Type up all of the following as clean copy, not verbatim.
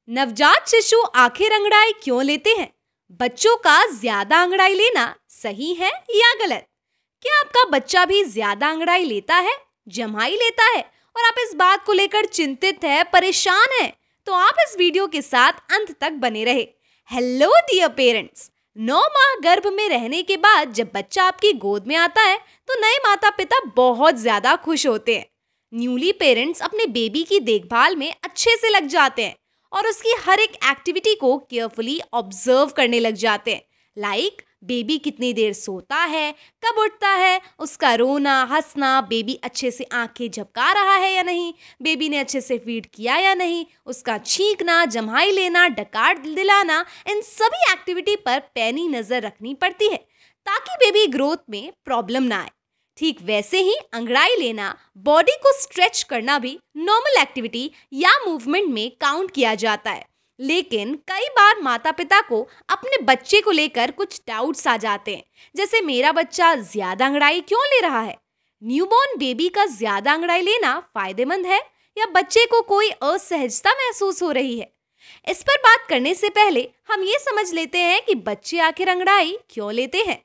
नवजात शिशु आखिर अंगड़ाई क्यों लेते हैं? बच्चों का ज्यादा अंगड़ाई लेना सही है या गलत? क्या आपका बच्चा भी ज्यादा अंगड़ाई लेता है, जम्हाई लेता है और आप इस बात को लेकर चिंतित है, परेशान है? तो आप इस वीडियो के साथ अंत तक बने रहे। हेलो डियर पेरेंट्स, 9 माह गर्भ में रहने के बाद जब बच्चा आपकी गोद में आता है तो नए माता पिता बहुत ज्यादा खुश होते हैं। न्यूली पेरेंट्स अपने बेबी की देखभाल में अच्छे से लग जाते हैं और उसकी हर एक एक्टिविटी को केयरफुली ऑब्जर्व करने लग जाते हैं। लाइक बेबी कितनी देर सोता है, कब उठता है, उसका रोना, हंसना, बेबी अच्छे से आंखें झपका रहा है या नहीं, बेबी ने अच्छे से फीड किया या नहीं, उसका छींकना, जम्हाई लेना, डकार दिलाना, इन सभी एक्टिविटी पर पैनी नजर रखनी पड़ती है ताकि बेबी ग्रोथ में प्रॉब्लम ना आए। ठीक वैसे ही अंगड़ाई लेना, बॉडी को स्ट्रेच करना भी नॉर्मल एक्टिविटी या मूवमेंट में काउंट किया जाता है। लेकिन कई बार माता पिता को अपने बच्चे को लेकर कुछ डाउट्स आ जाते हैं, जैसे मेरा बच्चा ज्यादा अंगड़ाई क्यों ले रहा है? न्यूबॉर्न बेबी का ज्यादा अंगड़ाई लेना फायदेमंद है या बच्चे को कोई असहजता महसूस हो रही है? इस पर बात करने से पहले हम ये समझ लेते हैं कि बच्चे आखिर अंगड़ाई क्यों लेते हैं।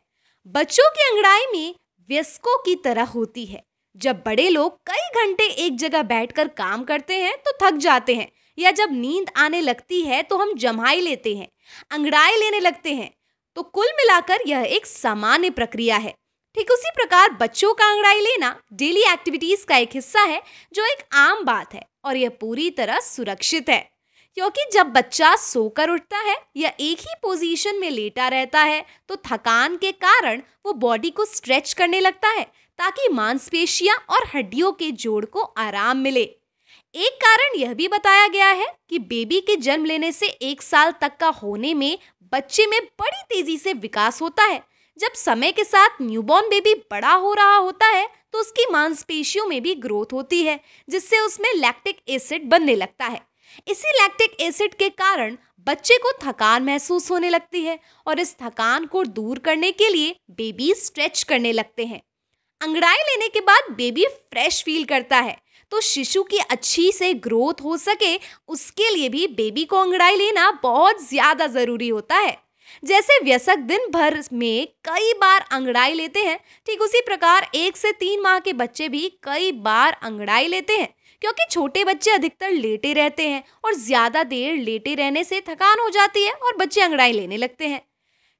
बच्चों की अंगड़ाई में वयस्कों की तरह होती है। जब बड़े लोग कई घंटे एक जगह बैठकर काम करते हैं तो थक जाते हैं, या जब नींद आने लगती है तो हम जम्हाई लेते हैं, अंगड़ाई लेने लगते हैं। तो कुल मिलाकर यह एक सामान्य प्रक्रिया है। ठीक उसी प्रकार बच्चों का अंगड़ाई लेना डेली एक्टिविटीज का एक हिस्सा है, जो एक आम बात है और यह पूरी तरह सुरक्षित है, क्योंकि जब बच्चा सोकर उठता है या एक ही पोजीशन में लेटा रहता है तो थकान के कारण वो बॉडी को स्ट्रेच करने लगता है ताकि मांसपेशियां और हड्डियों के जोड़ को आराम मिले। एक कारण यह भी बताया गया है कि बेबी के जन्म लेने से 1 साल तक का होने में बच्चे में बड़ी तेजी से विकास होता है। जब समय के साथ न्यूबॉर्न बेबी बड़ा हो रहा होता है तो उसकी मांसपेशियों में भी ग्रोथ होती है, जिससे उसमें लैक्टिक एसिड बनने लगता है। इसी लैक्टिक एसिड के कारण बच्चे को थकान महसूस होने लगती है और इस थकान को दूर करने के लिए बेबी स्ट्रेच करने लगते हैं। अंगड़ाई लेने के बाद बेबी फ्रेश फील करता है, तो शिशु की अच्छी से ग्रोथ हो सके उसके लिए भी बेबी को अंगड़ाई लेना बहुत ज्यादा जरूरी होता है। जैसे वयस्क दिन भर में कई बार अंगड़ाई लेते हैं, ठीक उसी प्रकार 1 से 3 माह के बच्चे भी कई बार अंगड़ाई लेते हैं, क्योंकि छोटे बच्चे अधिकतर लेटे रहते हैं और ज्यादा देर लेटे रहने से थकान हो जाती है और बच्चे अंगड़ाई लेने लगते हैं।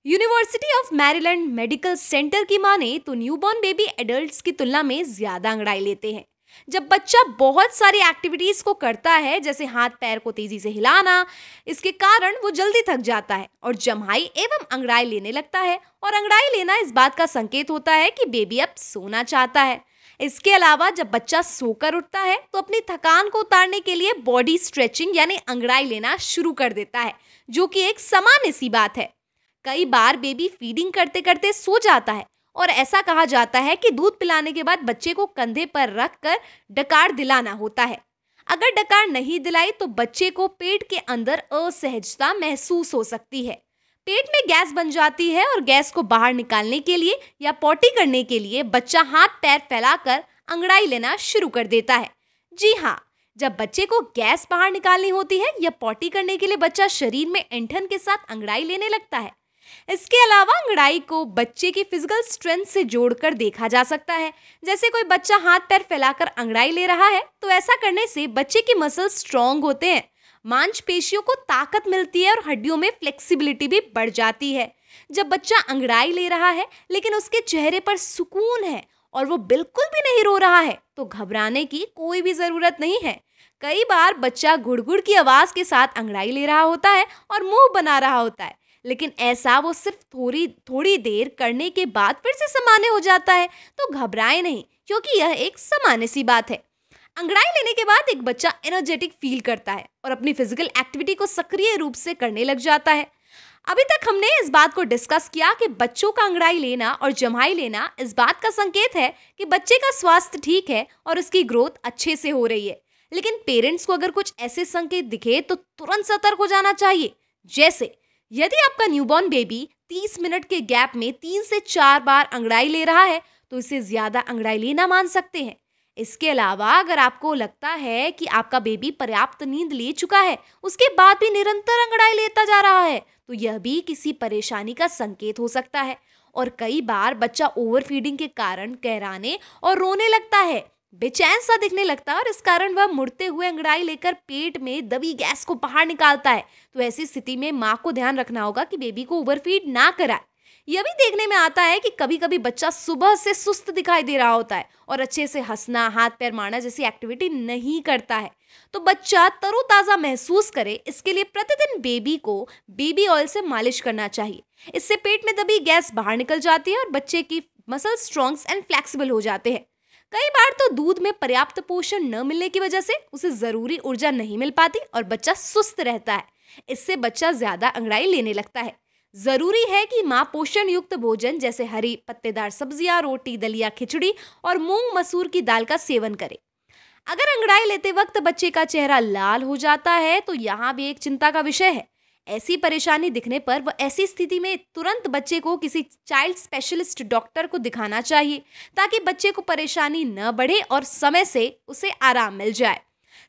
University of Maryland medical centre की माने तो न्यूबॉर्न बेबी एडल्ट्स की तुलना में ज्यादा अंगड़ाई लेते हैं। जब बच्चा बहुत सारी एक्टिविटीज को करता है, जैसे हाथ पैर को तेजी से हिलाना, इसके कारण वो जल्दी थक जाता है और जम्हाई एवं अंगड़ाई लेने लगता है। और अंगड़ाई लेना इस बात का संकेत होता है कि बेबी अब सोना चाहता है। इसके अलावा जब बच्चा सोकर उठता है तो अपनी थकान को उतारने के लिए बॉडी स्ट्रेचिंग यानी अंगड़ाई लेना शुरू कर देता है, जो कि एक सामान्य सी बात है। कई बार बेबी फीडिंग करते करते सो जाता है और ऐसा कहा जाता है कि दूध पिलाने के बाद बच्चे को कंधे पर रखकर डकार दिलाना होता है। अगर डकार नहीं दिलाई तो बच्चे को पेट के अंदर असहजता महसूस हो सकती है। पेट में गैस बन जाती है और गैस को बाहर निकालने के लिए या पॉटी करने के लिए बच्चा हाथ पैर फैलाकर अंगड़ाई लेना शुरू कर देता है। जी हाँ, जब बच्चे को गैस बाहर निकालनी होती है या पॉटी करने के लिए बच्चा शरीर में ऐंठन के साथ अंगड़ाई लेने लगता है। इसके अलावा अंगड़ाई को बच्चे की फिजिकल स्ट्रेंथ से जोड़कर देखा जा सकता है। जैसे कोई बच्चा हाथ पैर फैलाकर अंगड़ाई ले रहा है तो ऐसा करने से बच्चे की मसल्स स्ट्रांग होते हैं, मांसपेशियों को ताकत मिलती है और हड्डियों में फ्लेक्सिबिलिटी भी बढ़ जाती है। जब बच्चा अंगड़ाई ले रहा है लेकिन उसके चेहरे पर सुकून है और वो बिल्कुल भी नहीं रो रहा है तो घबराने की कोई भी जरूरत नहीं है। कई बार बच्चा गुड़गुड़ की आवाज के साथ अंगड़ाई ले रहा होता है और मुंह बना रहा होता है, लेकिन ऐसा वो सिर्फ थोड़ी देर करने के बाद फिर से सामान्य हो जाता है। तो घबराए नहीं, क्योंकि यह एक सामान्य सी बात है। अंगड़ाई लेने के बाद एक बच्चा एनर्जेटिक फील करता है और अपनी फिजिकल एक्टिविटी को सक्रिय रूप से करने लग जाता है। अभी तक हमने इस बात को डिस्कस किया कि बच्चों का अंगड़ाई लेना और जम्हाई लेना इस बात का संकेत है कि बच्चे का स्वास्थ्य ठीक है और उसकी ग्रोथ अच्छे से हो रही है। लेकिन पेरेंट्स को अगर कुछ ऐसे संकेत दिखे तो तुरंत सतर्क हो जाना चाहिए। जैसे यदि आपका न्यूबॉर्न बेबी 30 मिनट के गैप में 3 से 4 बार अंगड़ाई ले रहा है तो इसे ज्यादा अंगड़ाई लेना मान सकते हैं। इसके अलावा अगर आपको लगता है कि आपका बेबी पर्याप्त नींद ले चुका है, उसके बाद भी निरंतर अंगड़ाई लेता जा रहा है, तो यह भी किसी परेशानी का संकेत हो सकता है। और कई बार बच्चा ओवरफीडिंग के कारण कहराने और रोने लगता है, बेचैन सा दिखने लगता है और इस कारण वह मुड़ते हुए अंगड़ाई लेकर पेट में दबी गैस को बाहर निकालता है। तो ऐसी स्थिति में माँ को ध्यान रखना होगा कि बेबी को ओवरफीड ना कराए। यह भी देखने में आता है कि कभी कभी बच्चा सुबह से सुस्त दिखाई दे रहा होता है और अच्छे से हंसना, हाथ पैर मारना जैसी एक्टिविटी नहीं करता है। तो बच्चा तरोताजा महसूस करे, इसके लिए प्रतिदिन बेबी को बेबी ऑयल से मालिश करना चाहिए। इससे पेट में दबी गैस बाहर निकल जाती है और बच्चे की मसल स्ट्रॉन्ग एंड फ्लेक्सिबल हो जाते हैं। कई बार तो दूध में पर्याप्त पोषण न मिलने की वजह से उसे जरूरी ऊर्जा नहीं मिल पाती और बच्चा सुस्त रहता है। इससे बच्चा ज्यादा अंगड़ाई लेने लगता है। जरूरी है कि माँ पोषण युक्त भोजन जैसे हरी पत्तेदार सब्जियां, रोटी, दलिया, खिचड़ी और मूंग मसूर की दाल का सेवन करे। अगर अंगड़ाई लेते वक्त बच्चे का चेहरा लाल हो जाता है तो यहाँ भी एक चिंता का विषय है। ऐसी परेशानी दिखने पर वह ऐसी स्थिति में तुरंत बच्चे को किसी चाइल्ड स्पेशलिस्ट डॉक्टर को दिखाना चाहिए, ताकि बच्चे को परेशानी न बढ़े और समय से उसे आराम मिल जाए।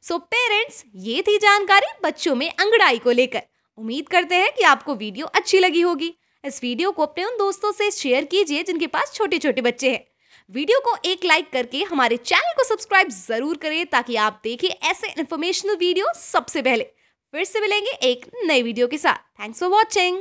सो पेरेंट्स, ये थी जानकारी बच्चों में अंगड़ाई को लेकर। उम्मीद करते हैं कि आपको वीडियो अच्छी लगी होगी। इस वीडियो को अपने उन दोस्तों से शेयर कीजिए जिनके पास छोटे छोटे बच्चे हैं। वीडियो को एक लाइक करके हमारे चैनल को सब्सक्राइब जरूर करें ताकि आप देखें ऐसे इन्फॉर्मेशनल वीडियो सबसे पहले। फिर से मिलेंगे एक नई वीडियो के साथ। Thanks for watching.